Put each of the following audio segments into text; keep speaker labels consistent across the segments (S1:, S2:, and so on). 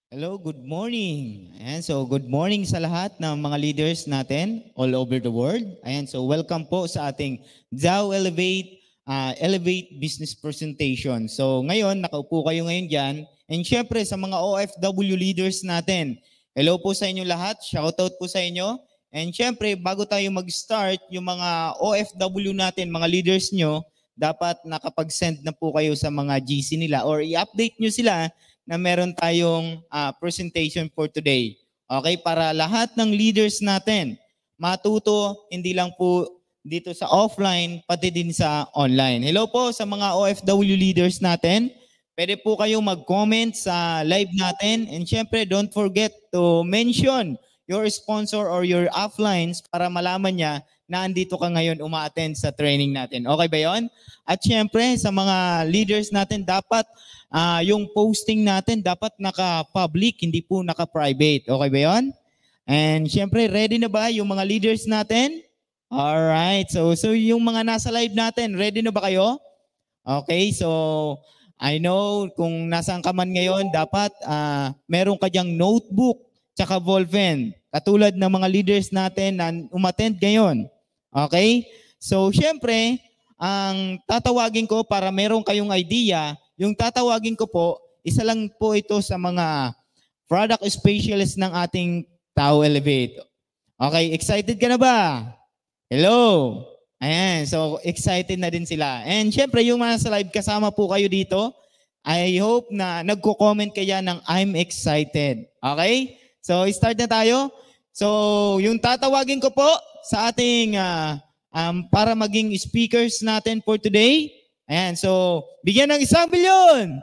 S1: Hello, good morning. Ayan, so good morning sa lahat ng mga leaders natin all over the world. Ayan, so welcome po sa ating Zao Elevate Business Presentation. So ngayon, nakaupo kayo ngayon dyan. And syempre sa mga OFW leaders natin, hello po sa inyo lahat. Shoutout po sa inyo. And syempre, bago tayo mag-start, yung mga OFW natin, mga leaders nyo, dapat nakapag-send na po kayo sa mga GC nila or i-update nyo sila na meron tayong presentation for today. Okay, para lahat ng leaders natin matuto hindi lang po dito sa offline, pati din sa online. Hello po sa mga OFW leaders natin. Pwede po kayong mag-comment sa live natin. And syempre, don't forget to mention your sponsor or your upliners para malaman niya na andito ka ngayon uma-attend sa training natin. Okay ba yon? At syempre, sa mga leaders natin, dapat yung posting natin dapat naka-public, hindi po naka-private. Okay ba yun? And syempre, ready na ba yung mga leaders natin? Alright. So yung mga nasa live natin, ready na ba kayo? Okay, so I know kung nasaan ka man ngayon, dapat meron ka dyang notebook tsaka ballpen. Katulad ng mga leaders natin na umattend ngayon. Okay? So syempre, ang tatawagin ko para meron kayong idea, yung tatawagin ko po, isa lang po ito sa mga product specialist ng ating Zao Elevate. Okay, excited ka na ba? Hello? Ayan, so excited na din sila. And syempre, yung mga sa live, kasama po kayo dito. I hope na nagko-comment kaya ng I'm excited. Okay? So start na tayo. So yung tatawagin ko po sa ating para maging speakers natin for today. Ayan, so bigyan ng 1 bilyon,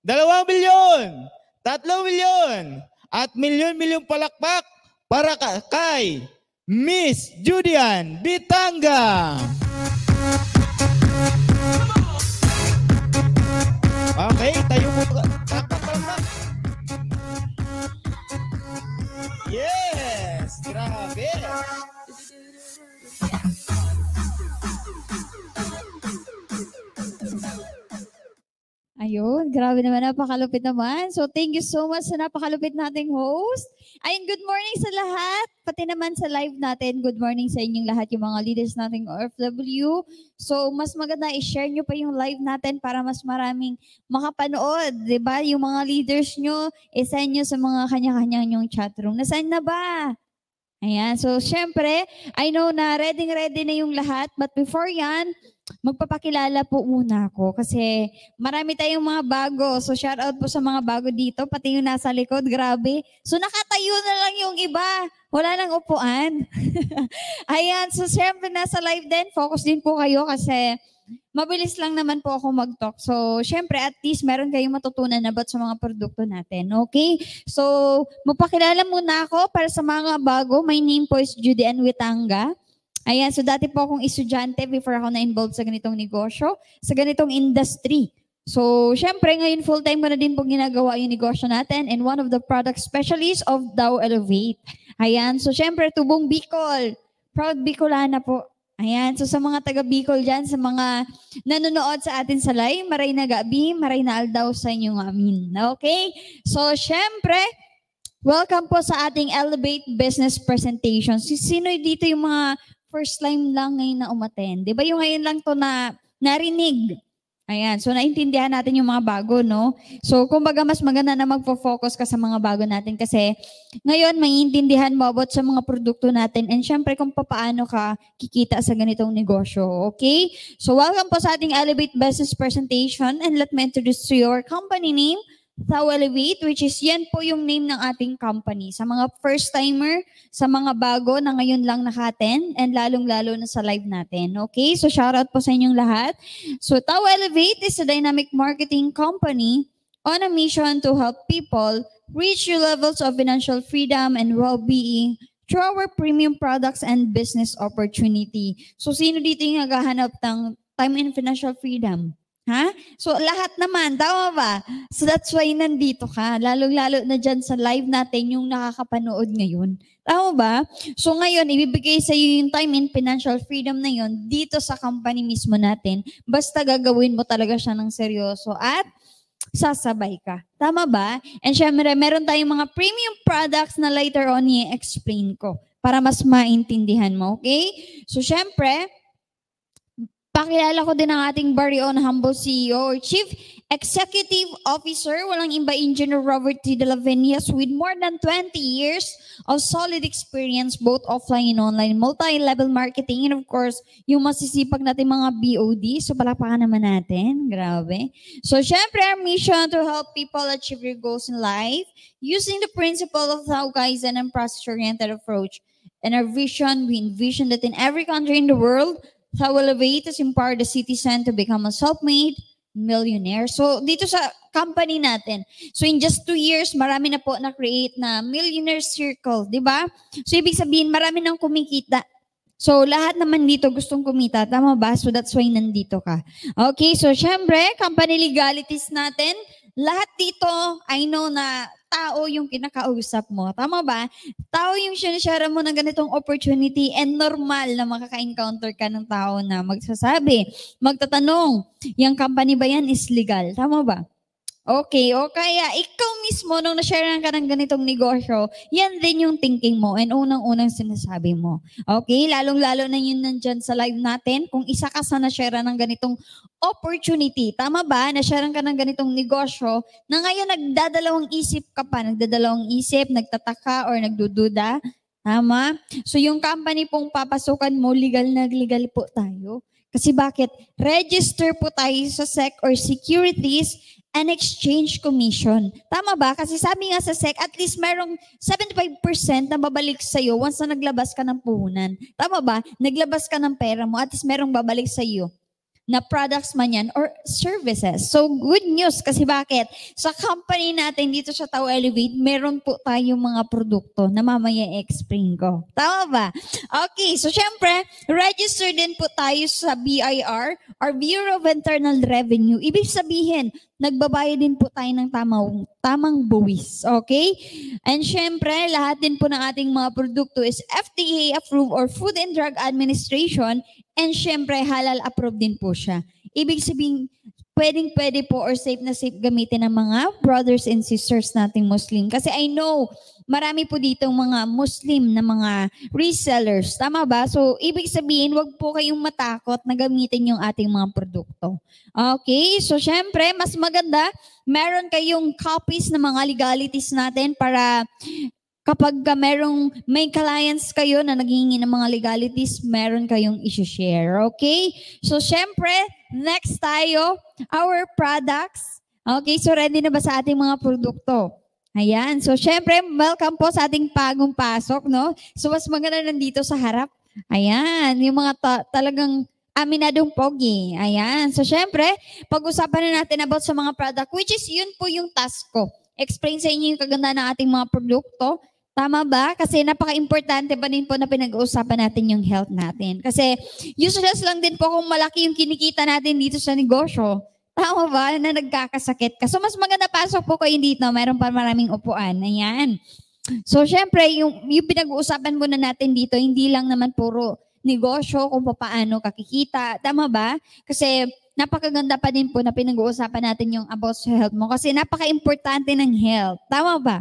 S1: 2 bilyon, 3 milyon, at milyon-milyong palakpak para kay Miss Judian Bitanga. Okay, tayo po. Palakpak. Yes! Grabe!
S2: Ayun, grabe naman, napakalupit naman. So thank you so much sa napakalupit nating host. Ayun, good morning sa lahat. Pati naman sa live natin, good morning sa inyong lahat, yung mga leaders nating OFW. So mas maganda i-share nyo pa yung live natin para mas maraming makapanood. Diba? Yung mga leaders nyo, isend nyo sa mga kanya-kanya yung chatroom. Nasaan na ba? Ayan, so syempre, I know na ready na yung lahat. But before yan, magpapakilala po muna ako kasi marami tayong mga bago. So shout out po sa mga bago dito, pati yung nasa likod, grabe. So nakatayo na lang yung iba. Wala nang upuan. Ayan, so syempre nasa live din, focus din po kayo kasi mabilis lang naman po ako mag-talk. So, syempre, at least meron kayong matutunan about sa mga produkto natin. Okay? So, mapakilala muna ako para sa mga bago. My name po is Judian Bitanga. Ayan, so dati po akong estudyante before ako na-involved sa ganitong negosyo, sa ganitong industry. So, syempre, ngayon full-time ko na din po ginagawa yung negosyo natin and one of the product specialists of Zao Elevate. Ayan, so syempre, Tubong Bicol. Proud Bicolana po. Ayan, so sa mga taga Bicol dyan, sa mga nanonood sa atin sa live, maray na gabi, maray na aldaw sa inyong amin. Okay? So, syempre, welcome po sa ating Elevate Business Presentation. Sino dito yung mga first time lang ngayon na umattend? Di ba yung ngayon lang to na narinig? Ayan, so naintindihan natin yung mga bago, no? So, kumbaga mas maganda na magfo-focus ka sa mga bago natin kasi ngayon maiintindihan mo about sa mga produkto natin and syempre kung paano ka kikita sa ganitong negosyo, okay? So, welcome po sa ating Elevate Business Presentation and let me introduce to your company name, Zao Elevate, which is yan po yung name ng ating company. Sa mga first-timer, sa mga bago na ngayon lang naka-attend, and lalong-lalo na sa live natin. Okay? So, shoutout po sa inyong lahat. So, Zao Elevate is a dynamic marketing company on a mission to help people reach new levels of financial freedom and well-being through our premium products and business opportunity. So, sino dito yung naghahanap ng time and financial freedom? Ha? So, lahat naman. Tama ba? So, that's why nandito ka. Lalong-lalo na dyan sa live natin yung nakakapanood ngayon. Tama ba? So, ngayon, ibibigay sa iyo yung time and financial freedom na yun dito sa company mismo natin. Basta gagawin mo talaga siya ng seryoso at sasabay ka. Tama ba? And syempre, meron tayong mga premium products na later on i-explain ko para mas maintindihan mo, okay? So syempre, pakilala ko din ang ating very own humble CEO or Chief Executive Officer, walang iba Engineer Robert T. De La Viñas, with more than 20 years of solid experience both offline and online, multi-level marketing, and of course, yung masisipag natin mga BOD. So palakpakan naman natin. Grabe. So syempre, our mission to help people achieve their goals in life using the principle of Tao Kaizen and process-oriented approach. And our vision, we envision that in every country in the world, Tao Elevate has empowered the citizen to become a self-made millionaire. So, dito sa company natin, so in just 2 years, marami na po na-create na millionaire circle, di ba? So, ibig sabihin, marami nang kumikita. So, lahat naman dito gustong kumita. Tama ba? So, that's why nandito ka. Okay, so syempre, company legalities natin, lahat dito, I know na tao yung kinakausap mo. Tama ba? Tao yung sinashare mo ng ganitong opportunity and normal na makaka-encounter ka ng tao na magsasabi, magtatanong, yung company ba yan is legal? Tama ba? Okay, o kaya ikaw mismo nung na-share ka ng ganitong negosyo, yan din yung thinking mo and unang-unang sinasabi mo. Okay, lalong-lalo na yun nandyan sa live natin, kung isa ka sa na-share ng ganitong opportunity. Tama ba? Na-share ka ng ganitong negosyo na ngayon nagdadalawang isip ka pa, nagdadalawang isip, nagtataka or nagdududa. Tama? So yung company pong papasukan mo, legal na legal po tayo. Kasi bakit? Register po tayo sa SEC or Securities and Exchange Commission. Tama ba? Kasi sabi nga sa SEC, at least merong 75% na babalik sa'yo once na naglabas ka ng puhunan. Tama ba? Naglabas ka ng pera mo, at least merong babalik sa'yo na products man yan or services. So, good news. Kasi bakit? Sa company natin dito sa Tao Elevate, meron po tayong mga produkto na mamaya explain ko. Tama ba? Okay. So, syempre, register din po tayo sa BIR or Bureau of Internal Revenue. Ibig sabihin, nagbabayad din po tayo ng tamang buwis. Okay? And syempre, lahat din po ng ating mga produkto is FDA approved or Food and Drug Administration. And syempre, halal approved din po siya. Ibig sabihin, pwedeng-pwede po or safe na safe gamitin ng mga brothers and sisters nating Muslim. Kasi I know, marami po dito mga Muslim na mga resellers. Tama ba? So, ibig sabihin, wag po kayong matakot na gamitin yung ating mga produkto. Okay? So, syempre, mas maganda, meron kayong copies ng mga legalities natin para kapag may clients kayo na naghihingi ng mga legalities, meron kayong isi-share. Okay? So, syempre, next tayo, our products. Okay, so ready na ba sa ating mga produkto? Ayan. So, syempre, welcome po sa ating bagong pasok, no? So, mas maganda nandito sa harap. Ayan, yung mga talagang aminadong pogi. Ayan. So, syempre, pag-usapan na natin about sa mga product, which is yun po yung task ko. Explain sa inyo yung kaganda ng ating mga produkto. Tama ba? Kasi napaka-importante pa din po na pinag-uusapan natin yung health natin. Kasi useless lang din po kung malaki yung kinikita natin dito sa negosyo. Tama ba? Na nagkakasakit ka. So, mas maganda pasok po kayo dito. Mayroon pa maraming upuan. Ayan. So, syempre, yung pinag-uusapan muna natin dito, hindi lang naman puro negosyo kung paano kakikita. Tama ba? Kasi napakaganda pa din po na pinag-uusapan natin yung about sa health mo. Kasi napaka-importante ng health. Tama ba?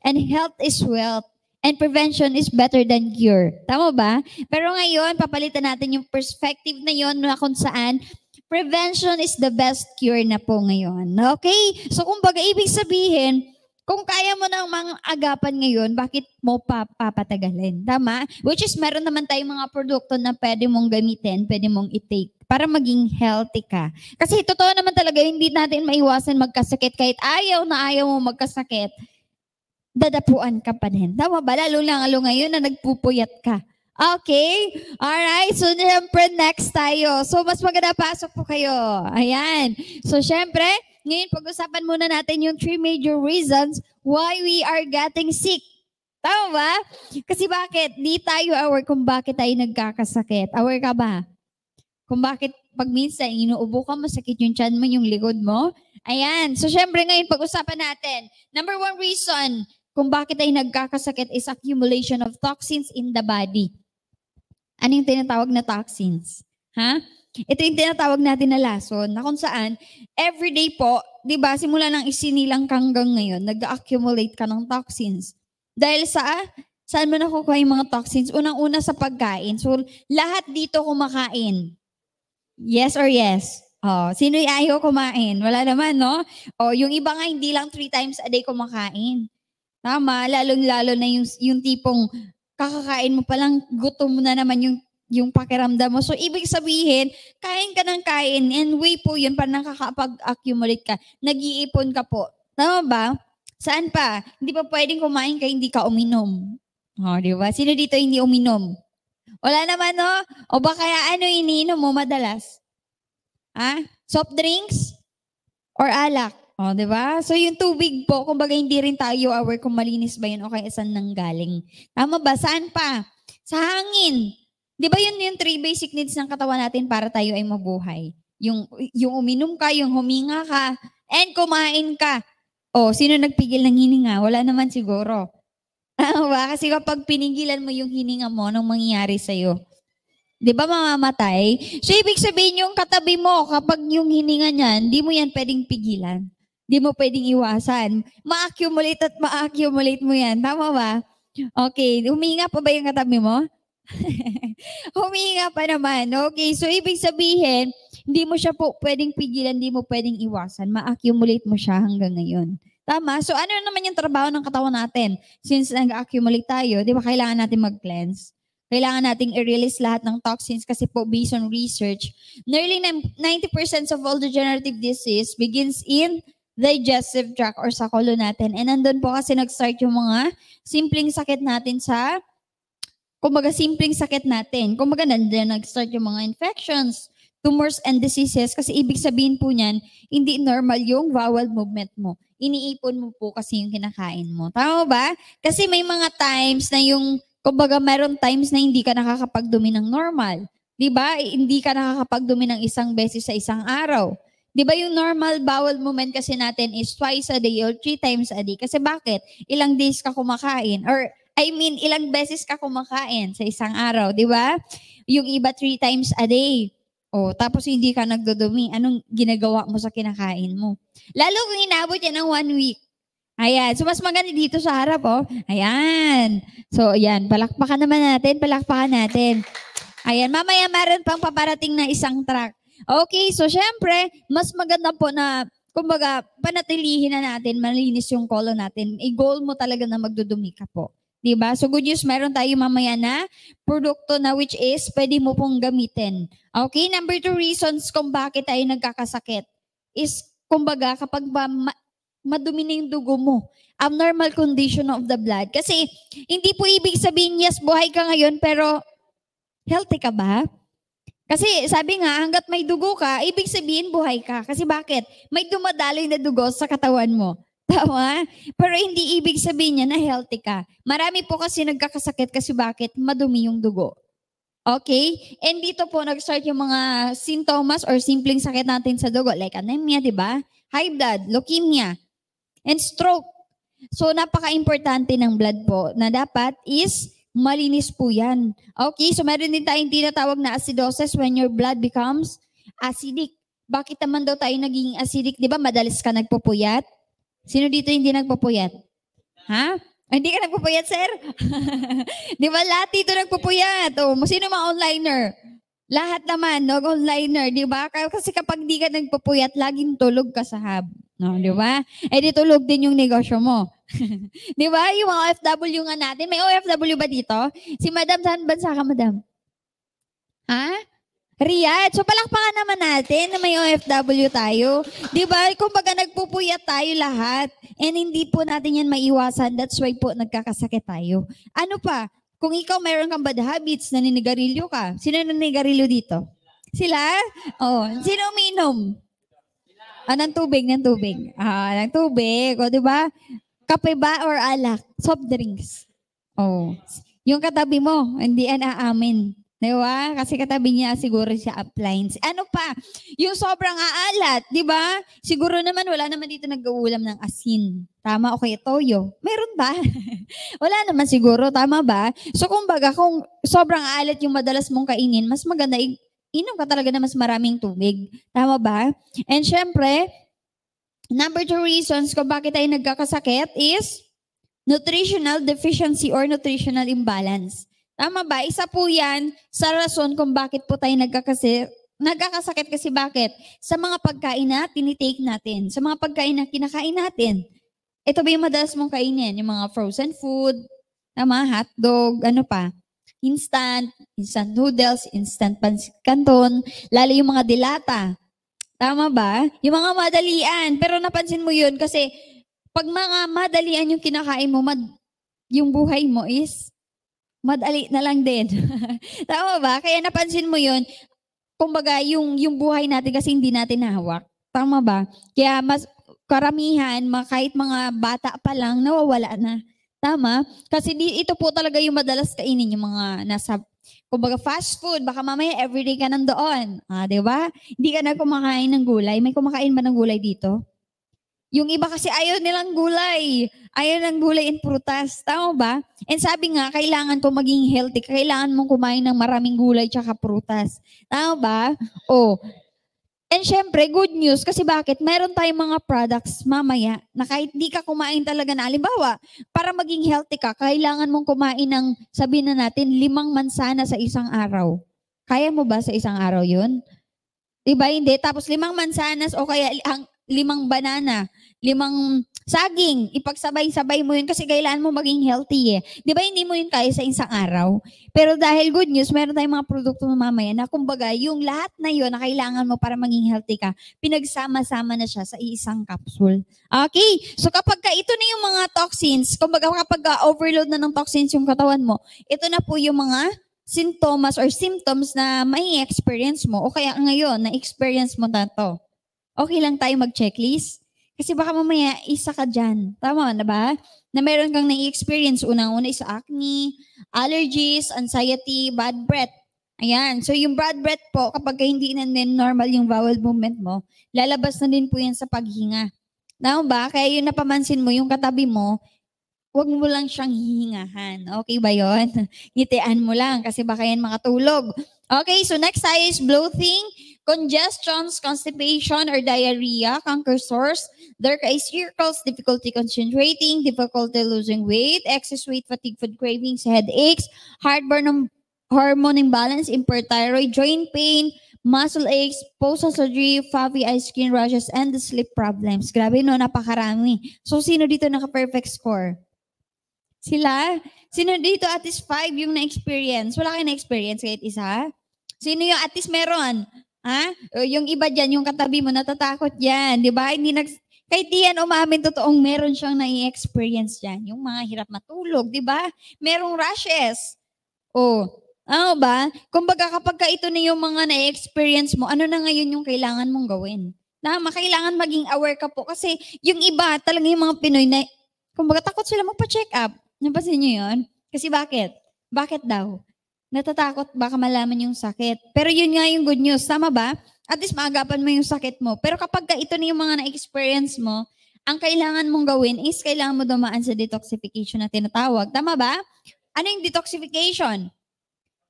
S2: And health is wealth. And prevention is better than cure. Tama ba? Pero ngayon, papalitan natin yung perspective na yon na kung saan prevention is the best cure na po ngayon. Okay? So, kumbaga, ibig sabihin, kung kaya mo nang mga agapan ngayon, bakit mo papatagalin? Tama? Which is, meron naman tayong mga produkto na pwede mong gamitin, pwede mong i-take para maging healthy ka. Kasi totoo naman talaga, hindi natin maiwasan magkasakit. Kahit ayaw na ayaw mo magkasakit, dadapuan ka pa din. Tama ba? Lalo ngayon na nagpupuyat ka. Okay? Alright. So, syempre, next tayo. So, mas maganda pasok po kayo. Ayan. So, syempre, ngayon pag-usapan muna natin yung 3 major reasons why we are getting sick. Tama ba? Kasi bakit? Di tayo aware kung bakit tayo nagkakasakit. Aware ka ba? Kung bakit pag minsan inuubo ka, masakit yung tiyan mo, yung likod mo. Ayan. So, syempre, ngayon pag-usapan natin. Number 1 reason kung bakit tayo nagkakasakit is accumulation of toxins in the body. Ano yung tinatawag na toxins? Ha? Ito yung tinatawag natin na lason, na kung saan, everyday po, di ba, simula ng isinilang ka hanggang ngayon, nag-accumulate ka ng toxins. Dahil saan mo nakukuha yung mga toxins? Unang-una sa pagkain. So, lahat dito kumakain. Yes or yes? Oh, sino yung ayaw kumain? Wala naman, no? Oh, yung iba nga hindi lang 3 times a day kumakain. Tama, lalong-lalo na yung tipong kakakain mo palang gutom mo na naman yung pakiramdam mo. So, ibig sabihin, kain ka ng kain and way po yun para nakakapag-accumulate ka. Nag-iipon ka po. Tama ba? Saan pa? Hindi pa pwedeng kumain kaya hindi ka uminom. O, di ba? Sino dito hindi uminom? Wala naman, no? O ba kaya ano iniinom mo madalas? Ha? Soft drinks? Or alak? O, di ba? So, yung tubig po, kumbaga hindi rin tayo aware kung malinis ba yun o kaya saan nanggaling. Tama ba? Saan pa? Sa hangin. Di ba yun yung 3 basic needs ng katawan natin para tayo ay mabuhay? Yung uminom ka, yung huminga ka, and kumain ka. O, sino nagpigil ng hininga? Wala naman siguro. Tama. Kasi kapag pinigilan mo yung hininga mo, anong mangyayari sa'yo? Di ba mamamatay? So, ibig sabihin yung katabi mo, kapag yung hininga niyan, di mo yan pwedeng pigilan. Di mo pwedeng iwasan. Ma-accumulate at ma-accumulate mo yan. Tama ba? Okay. Huminga pa ba yung katabi mo? Huminga pa naman. Okay, so ibig sabihin, hindi mo siya po pwedeng pigilan, hindi mo pwedeng iwasan. Ma-accumulate mo siya hanggang ngayon. Tama? So ano naman yung trabaho ng katawan natin? Since nag-accumulate tayo, di ba kailangan natin mag-cleanse? Kailangan nating i-release lahat ng toxins kasi po based on research, nearly 90% of all degenerative disease begins in digestive tract or sa colon natin. And nandun po kasi nag-start yung mga simpleng sakit natin kumbaga simpleng sakit natin. Kumbaga nandiyan nag-start yung mga infections, tumors, and diseases kasi ibig sabihin po niyan, hindi normal yung bowel movement mo. Iniipon mo po kasi yung kinakain mo. Tama ba? Kasi may mga times na kumbaga meron times na hindi ka nakakapagdumi ng normal. Diba? Hindi ka nakakapagdumi ng 1 beses sa isang araw. Diba yung normal bowel movement kasi natin is twice a day or 3 times a day. Kasi bakit? Ilang days ka kumakain or ilang beses ka kumakain sa isang araw, di ba? Yung iba 3 times a day. O, tapos hindi ka nagdudumi. Anong ginagawa mo sa kinakain mo? Lalo kung inabot yan ng 1 week. Ayan. So, mas maganda dito sa harap, oh. Ayan. So, ayan. Palakpakan natin. Ayan. Mamaya meron pang paparating na isang truck. Okay. So, syempre, mas maganda po na kumbaga, panatilihin na natin, malinis yung colon natin. I-goal mo talaga na magdudumi ka po. Diba? So good news, meron tayo mamaya na produkto na which is pwede mo pong gamitin. Okay, number 2 reasons kung bakit tayo nagkakasakit is kumbaga kapag madumi na yung dugo mo, abnormal condition of the blood. Kasi hindi po ibig sabihin, yes, buhay ka ngayon pero healthy ka ba? Kasi sabi nga, hanggat may dugo ka, ibig sabihin buhay ka. Kasi bakit? May dumadaloy na dugo sa katawan mo. Tama? Pero hindi ibig sabihin niya na healthy ka. Marami po kasi nagkakasakit kasi bakit? Madumi yung dugo. Okay? And dito po nag-start yung mga sintomas or simpleng sakit natin sa dugo like anemia, di ba? High blood, leukemia, and stroke. So napaka-importante ng blood po na dapat is malinis po yan. Okay? So meron din tayong tinatawag na acidosis when your blood becomes acidic. Bakit naman daw tayo naging acidic? Di ba madalas ka nagpupuyat? Sino dito hindi nagpupuyat? Ha? Hindi ka nagpupuyat, sir? Di ba lahat dito nagpupuyat? O, sino mga onliner? Lahat naman, no? Onliner, di ba? Kasi kapag di ka nagpupuyat, laging tulog ka sa hub. No, di ba? Eh, di tulog din yung negosyo mo. Di ba? Yung mga OFW nga natin. May OFW ba dito? Si Madam, saan bansa ka, Madam? Ha? Riyadh. So palakpakan naman natin na may OFW tayo. Di ba? Kumbaga nagpupuyat tayo lahat. And hindi po natin yan maiwasan. That's why po nagkakasakit tayo. Ano pa? Kung ikaw mayroon kang bad habits, naninigarilyo ka. Sino naninigarilyo dito? Sila? Oh, sino umiinom? Ng tubig. Ng tubig. O, di ba? Kape ba or alak? Soft drinks. Oh. Yung katabi mo, hindi yan aamin. Diba? Kasi katabi niya siguro siya appliance. Ano pa? Yung sobrang aalat, di ba? Siguro naman wala naman dito nag-uulam ng asin. Tama o kaya toyo? Meron ba? Wala naman siguro, tama ba? So kumbaga, kung sobrang aalat yung madalas mong kainin, mas maganda inom ka talaga na mas maraming tubig. Tama ba? And syempre, number 2 reasons kung bakit tayo nagkakasakit is nutritional deficiency or nutritional imbalance. Tama ba? Isa po yan sa rason kung bakit po tayo nagkakasakit kasi bakit? Sa mga pagkain na tinitake natin, sa mga pagkain na kinakain natin. Ito ba yung madalas mong kainin? Yung mga frozen food, tama, hotdog, ano pa? Instant noodles, instant pancit canton, lalo yung mga dilata. Tama ba? Yung mga madalian. Pero napansin mo yun kasi pag mga madalian yung kinakain mo, yung buhay mo is madali na lang din. Tama ba? Kaya napansin mo yun, kumbaga yung buhay natin kasi hindi natin nahawak. Tama ba? Kaya mas karamihan, kahit mga bata pa lang, nawawala na. Tama? Kasi ito po talaga yung madalas kainin, yung mga nasa, kumbaga fast food, baka mamaya everyday ka nandoon. Di ba? Hindi ka na kumakain ng gulay. May kumakain ba ng gulay dito? Yung iba kasi ayaw nilang gulay. Ayaw ng gulay and prutas. Tama ba? And sabi nga, kailangan kung maging healthy, kailangan mong kumain ng maraming gulay tsaka prutas. Tama ba? And syempre, good news. Kasi bakit? Meron tayong mga products mamaya na kahit di ka kumain talaga na. Halimbawa, para maging healthy ka, kailangan mong kumain ng, sabihin na natin, 5 mansana sa isang araw. Kaya mo ba sa isang araw yun? Diba? Hindi. Tapos 5 mansanas o kaya 5 banana, 5 saging, ipagsabay-sabay mo yun kasi kailangan mo maging healthy eh. Di ba hindi mo yun kaya sa isang araw? Pero dahil good news, meron tayong mga produkto mamaya na kumbaga yung lahat na yun na kailangan mo para maging healthy ka, pinagsama-sama na siya sa isang capsule. Okay? So kapag ito na yung mga toxins, kumbaga kapag overload na ng toxins yung katawan mo, ito na po yung mga sintomas or symptoms na may experience mo o kaya ngayon na-experience mo na to. Okay lang tayo mag-checklist? Kasi baka mamaya isa ka dyan. Tama na ba? Na meron kang na-experience. Unang-una is acne, allergies, anxiety, bad breath. Ayan. So yung bad breath po, kapag hindi na din normal yung bowel movement mo, lalabas na din po yan sa paghinga. Tama ba? Kaya yung napamansin mo, yung katabi mo, huwag mo lang siyang hihingahan. Okay ba yon? Ngitian mo lang kasi baka yan makatulog. Okay, so next tayo is bloating, congestions, constipation, or diarrhea, canker sores, dark eye circles, difficulty concentrating, difficulty losing weight, excess weight, fatigue, food cravings, headaches, heartburn, hormone imbalance, impaired thyroid, joint pain, muscle aches, post-surgery, puffy eye, skin rashes, and the sleep problems. Grabe no, napakarami. So sino dito naka-perfect score? Sila? Sino dito at least 5 yung na-experience? Wala kayo na-experience kahit isa? Sino yung at least meron? Ha? O yung iba dyan, yung katabi mo, natatakot yan. Di ba? Kahit di yan umamin, totoong meron siyang na-experience dyan. Yung mga hirap matulog, di ba? Merong rashes. Ano ba? Kumbaga kapag ito na yung mga na-experience mo, ano na ngayon yung kailangan mong gawin? Kailangan maging aware ka po. Kasi yung iba, talaga yung mga Pinoy na, kumbaga takot sila magpa-check up. Napansin niyo yun? Kasi bakit? Bakit daw? Natatakot baka malaman yung sakit. Pero yun nga yung good news. Tama ba? At least maagapan mo yung sakit mo. Pero kapag ito na yung mga na-experience mo, ang kailangan mong gawin is kailangan mo dumaan sa detoxification na tinatawag. Tama ba? Ano yung detoxification?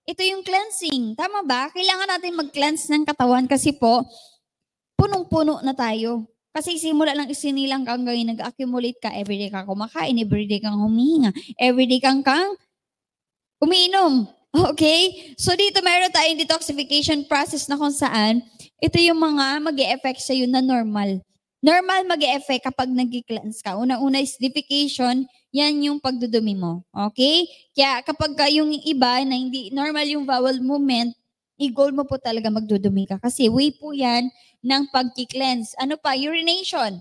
S2: Ito yung cleansing. Tama ba? Kailangan natin mag-cleanse ng katawan kasi po, punong-puno na tayo. Kasi simula lang isinilang kang gawin, nag-accumulate ka, everyday ka kumakain, everyday kang humihinga, everyday kang umiinom. Okay? So dito meron tayong detoxification process na kung saan ito yung mga mag-e-effect sa'yo na normal. Normal mag-e-effect kapag nag-cleanse ka. Una-una is defecation, yan yung pagdudumi mo. Okay? Kaya kapag yung iba na hindi normal yung bowel movement, i-goal mo po talaga magdudumi ka. Kasi way po yan ng pag-cleanse. Ano pa? Urination.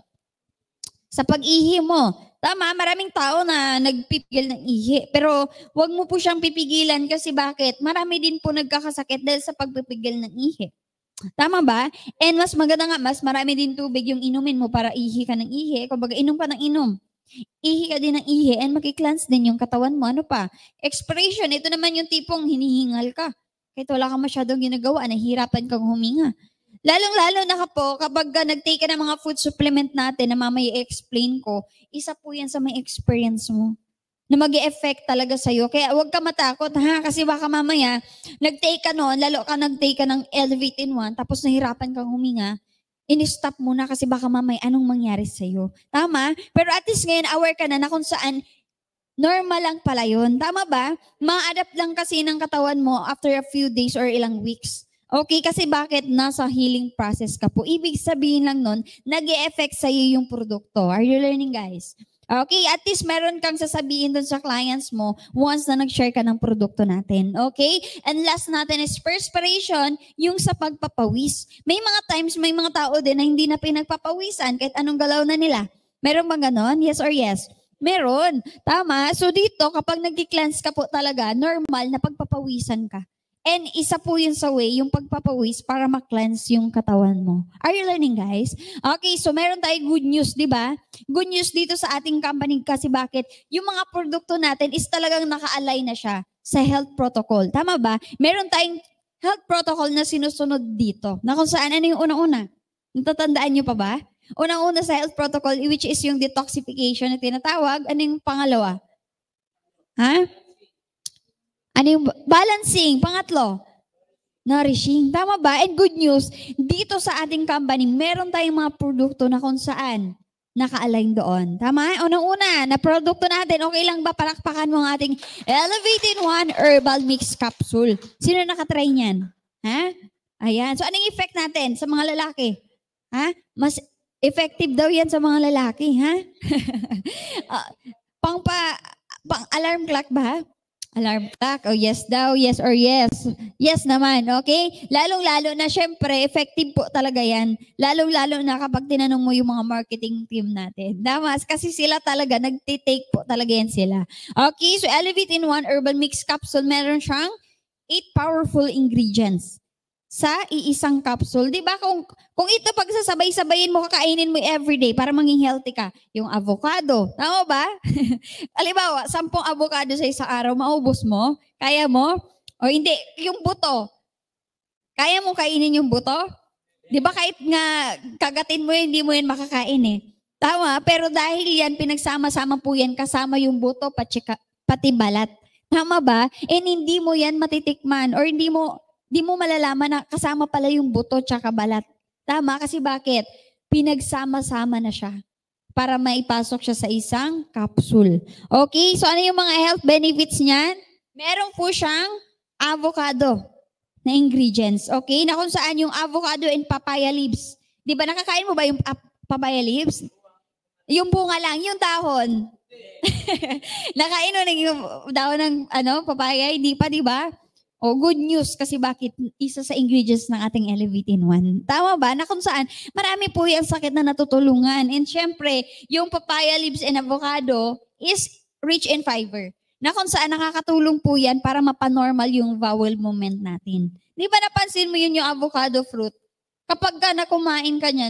S2: Sa pag-ihi mo. Tama, maraming tao na nagpipigil ng ihi. Pero wag mo po siyang pipigilan kasi bakit? Marami din po nagkakasakit dahil sa pagpipigil ng ihi. Tama ba? And mas maganda nga, mas marami din tubig yung inumin mo para ihi ka ng ihi. Kumbaga, inom ka ng inom. Ihi ka din ng ihi and makikleanse din yung katawan mo. Ano pa? Expiration. Ito naman yung tipong hinihingal ka. Kahit wala kang masyadong ginagawa, nahihirapan kang huminga. Lalong-lalo na po, kapag nag-take ka ng mga food supplement natin na mamaya i-explain ko, isa po yan sa may experience mo. na mag-e-effect talaga sa'yo. Kaya huwag ka matakot, ha? Kasi baka mamaya, nag-take ka noon, lalo ka nag-take ka ng Elevate-in-1, tapos nahirapan kang huminga, in-stop mo na kasi baka mamaya anong mangyari sa'yo. Tama? Pero at least ngayon, aware ka na kung saan normal lang pala yun. Tama ba? Ma-adapt lang kasi ng katawan mo after a few days or ilang weeks. Okay, kasi bakit nasa healing process ka po? Ibig sabihin lang nun, nag-e-effect sa'yo yung produkto. Are you learning, guys? Okay, at least meron kang sasabihin dun sa clients mo once na nag-share ka ng produkto natin. Okay? And last natin is perspiration, yung sa pagpapawis. May mga times, may mga tao din na hindi na pinagpapawisan kahit anong galaw na nila. Meron bang ganon? Yes or yes? Meron. Tama. So dito, kapag nag-cleanse ka po talaga, normal na pagpapawisan ka. And isa po yun sa way, yung pagpapawis para ma-cleanse yung katawan mo. Are you learning, guys? Okay, so meron tayong good news, di ba? Good news dito sa ating company kasi bakit? Yung mga produkto natin is talagang naka-align na siya sa health protocol. Tama ba? Meron tayong health protocol na sinusunod dito. Na kung saan, ano yung unang-una? Natatandaan nyo pa ba? Unang-una sa health protocol, which is yung detoxification na tinatawag. Ano yung pangalawa? Ha? Ano yung balancing? Pangatlo, nourishing. Tama ba? And good news, dito sa ating company, meron tayong mga produkto na kung saan naka-align doon. Tama? Unang-una, na produkto natin, okay lang ba palakpakan mo ang ating Elevate-in-1 Herbal Mix Capsule? Sino nakatry niyan? Ha? Ayan. So, anong effect natin sa mga lalaki? Ha? Mas effective daw yan sa mga lalaki, ha? pang alarm clock ba? Alarm clock. Oh, yes daw. Yes or yes. Yes naman. Okay? Lalong-lalo na syempre, effective po talaga yan. Lalong-lalo na kapag tinanong mo yung mga marketing team natin. Damas, kasi sila talaga, nagtitake po talaga yan sila. Okay? So, Elevate-in-1 Herbal Mix Capsule, meron siyang 8 powerful ingredients sa iisang capsule. Di ba? Kung ito pagsasabay-sabayin mo, kakainin mo everyday para maging healthy ka. Yung avocado. Tama ba? Halimbawa, 10 avocado sa isang araw, maubos mo? Kaya mo? O hindi, yung buto. Kaya mo kainin yung buto? Di ba kahit nga kagatin mo yun, hindi mo yan makakain eh. Tama, pero dahil yan, pinagsama-sama po yan, kasama yung buto, pati balat. Tama ba? And hindi mo yan matitikman or hindi mo malalaman na kasama pala yung buto tsaka balat. Tama? Kasi bakit? Pinagsama-sama na siya para maipasok siya sa isang capsule. Okay? So ano yung mga health benefits niyan? Meron po siyang avocado na ingredients. Okay? Na kung saan yung avocado and papaya leaves. Di ba nakakain mo ba yung papaya leaves? Yung bunga lang, yung dahon. Nakain mo yung dahon ng papaya? Hindi pa, di ba? O, good news kasi bakit isa sa ingredients ng ating Elevate-in-1. Tama ba? Na kung saan, marami po yung sakit na natutulungan. And syempre, yung papaya leaves and avocado is rich in fiber. Na kung saan nakakatulong po yan para mapanormal yung bowel movement natin. Di ba napansin mo yun yung avocado fruit? Kapag ka na kumain ka niyan,